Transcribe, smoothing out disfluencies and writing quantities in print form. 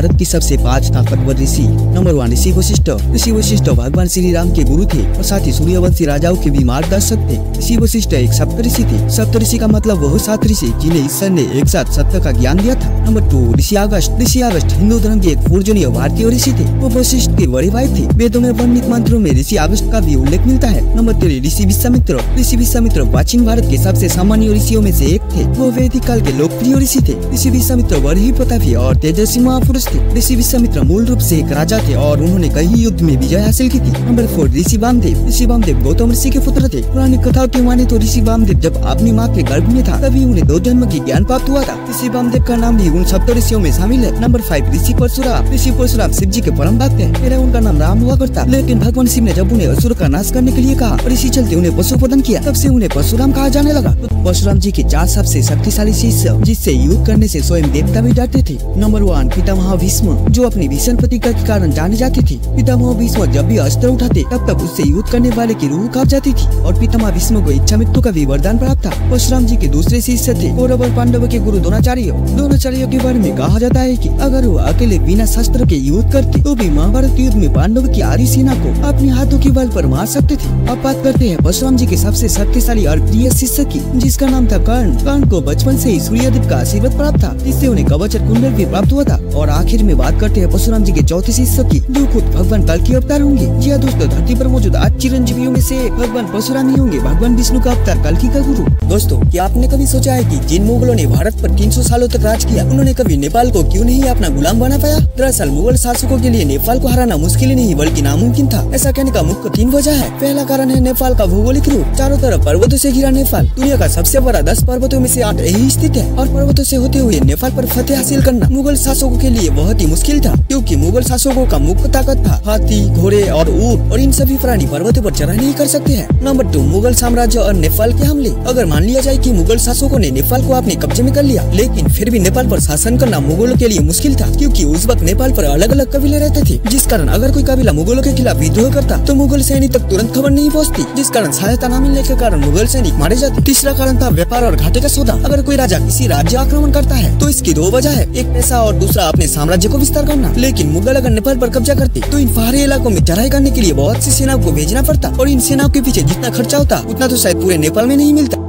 भारत की सबसे 5 ताकतवर ऋषि। नंबर 1 ऋषि वशिष्ठ। ऋषि वशिष्ठ भगवान श्री राम के गुरु थे और साथ ही सूर्यवंशी राजाओं के भी मार्गदर्शक थे। ऋषि वशिष्ठ एक सप्तऋषि थे। सप्तऋषि का मतलब वह 7 ऋषि जिन्हें ईश्वर ने एक साथ सत्य का ज्ञान दिया था। नंबर 2 ऋषि अगस्त्य। ऋषि अगस्त्य हिंदू धर्म के एक पूजनीय भारतीय ऋषि थे। वो वशिष्ठ के बड़े भाई थे। वेदों में वर्णित मंत्रों में ऋषि अगस्त्य का भी उल्लेख मिलता है। नंबर 3 ऋषि विश्वामित्र। ऋषि विश्वामित्र प्राचीन भारत के सबसे सामान्य ऋषियों में से एक थे। वो वैदिक काल के लोकप्रिय ऋषि थे। ऋषि विश्वामित्र बड़े ही प्रतापी और तेजस्वी महापुरुष थे। ऋषि विश्वामित्र मूल रूप से एक राजा थे और उन्होंने कई युद्ध में विजय हासिल की थी। नंबर 4 ऋषि वामदेव। ऋषि वामदेव गौतम ऋषि के पुत्र थे। पुरानी कथाओं की माने तो ऋषि वामदेव जब अपनी माँ के गर्भ में था तभी उन्हें 2 जन्म की ज्ञान प्राप्त हुआ था। ऋषि वामदेव का नाम भी उन सप्त ऋषियों में शामिल है। नंबर 5 ऋषि परशुराम। ऋषि परशुराम शिव जी के परम भक्त हैं। पहले उनका नाम राम हुआ करता, लेकिन भगवान शिव ने जब उन्हें असुर का नाश करने के लिए कहा और इसी चलते उन्हें पशु प्रदान किया, तब से उन्हें परशुराम कहा जाने लगा। परशुराम जी के 4 सबसे शक्तिशाली शिष्य जिससे युद्ध करने से स्वयं देवता भी डरते थे। नंबर 1 पितामह भीष्म, जो अपनी भीषण प्रतिज्ञा के कारण जाने जाते थे। पितामह भीष्म जब भी अस्त्र उठाते तब उससे युद्ध करने वाले की रूह कांप जाती थी और पितामह भीष्म को इच्छा मृत्यु का भी वरदान प्राप्त था। परशुराम जी के दूसरे शिष्य थे कौरव और पांडव के गुरु द्रोणाचार्य। द्रोणाचार्य के बारे में कहा जाता है कि अगर वो अकेले बिना शस्त्र के युद्ध करते तो भी महाभारत युद्ध में पांडव की आधी सेना को अपने हाथों की बल पर मार सकते थे। अब बात करते हैं परशुराम जी के सबसे शक्तिशाली और प्रिय शिष्य की, जिसका नाम था कर्ण। कर्ण को बचपन से ही सूर्यदेव का आशीर्वाद प्राप्त था, जिससे उन्हें कवच और कुंडल भी प्राप्त हुआ था। और आखिर में बात करते हैं परशुराम जी के चौथे शिष्य की, जो खुद भगवान कल के अवतार होंगे। जी हाँ दोस्तों, धरती पर मौजूद 8 चिरंजीवियों में से भगवान परशुराम ही होंगे, भगवान विष्णु का अवतार कल्कि का गुरु। दोस्तों, क्या आपने कभी सोचा है कि जिन मुगलों ने भारत पर 300 सालों तक राज किया, उन्होंने कभी नेपाल को क्यों नहीं अपना गुलाम बना पाया? दरअसल मुगल शासकों के लिए नेपाल को हराना मुश्किल ही नहीं बल्कि नामुमकिन था। ऐसा कहने का मुख्य 3 वजह है। पहला कारण है नेपाल का भौगोलिक रूप। चारों तरफ पर्वतों से घिरा नेपाल दुनिया का सबसे बड़ा 10 पर्वतों में से 8 यही स्थित है और पर्वतों से होते हुए नेपाल पर फतेह हासिल करना मुगल शासकों के लिए बहुत ही मुश्किल था, क्योंकि मुगल शासकों का मुख्य ताकत था हाथी, घोड़े और ऊंट, और इन सभी प्राणी पर्वतों पर चढ़ाई नहीं कर सकते हैं। नंबर 2 मुगल साम्राज्य और नेपाल के हमले। अगर मान लिया जाए कि मुगल शासकों ने नेपाल को अपने कब्जे में कर लिया, लेकिन फिर भी नेपाल पर शासन करना मुगलों के लिए मुश्किल था, क्योंकि उस वक्त नेपाल पर अलग अलग कबीले रहते थे, जिस कारण अगर कोई कबीला मुगलों के खिलाफ विद्रोह करता तो मुगल सैनिक तक तुरंत खबर नहीं पहुँचती, जिस कारण सहायता न मिलने के कारण मुगल सैनिक मारे जाते। तीसरा कारण था व्यापार और घाटे का सौदा। अगर कोई राजा किसी राज्य आक्रमण करता है तो इसकी 2 वजह है, एक पैसा और दूसरा अपने साम्राज्य को विस्तार करना। लेकिन मुगल अगर नेपाल पर कब्जा करते तो इन पहाड़ी इलाकों में चढ़ाई करने के लिए बहुत सी सेनाओं को भेजना पड़ता और इन सेनाओं के पीछे जितना खर्चा होता उतना तो शायद पूरे नेपाल में नहीं मिलता।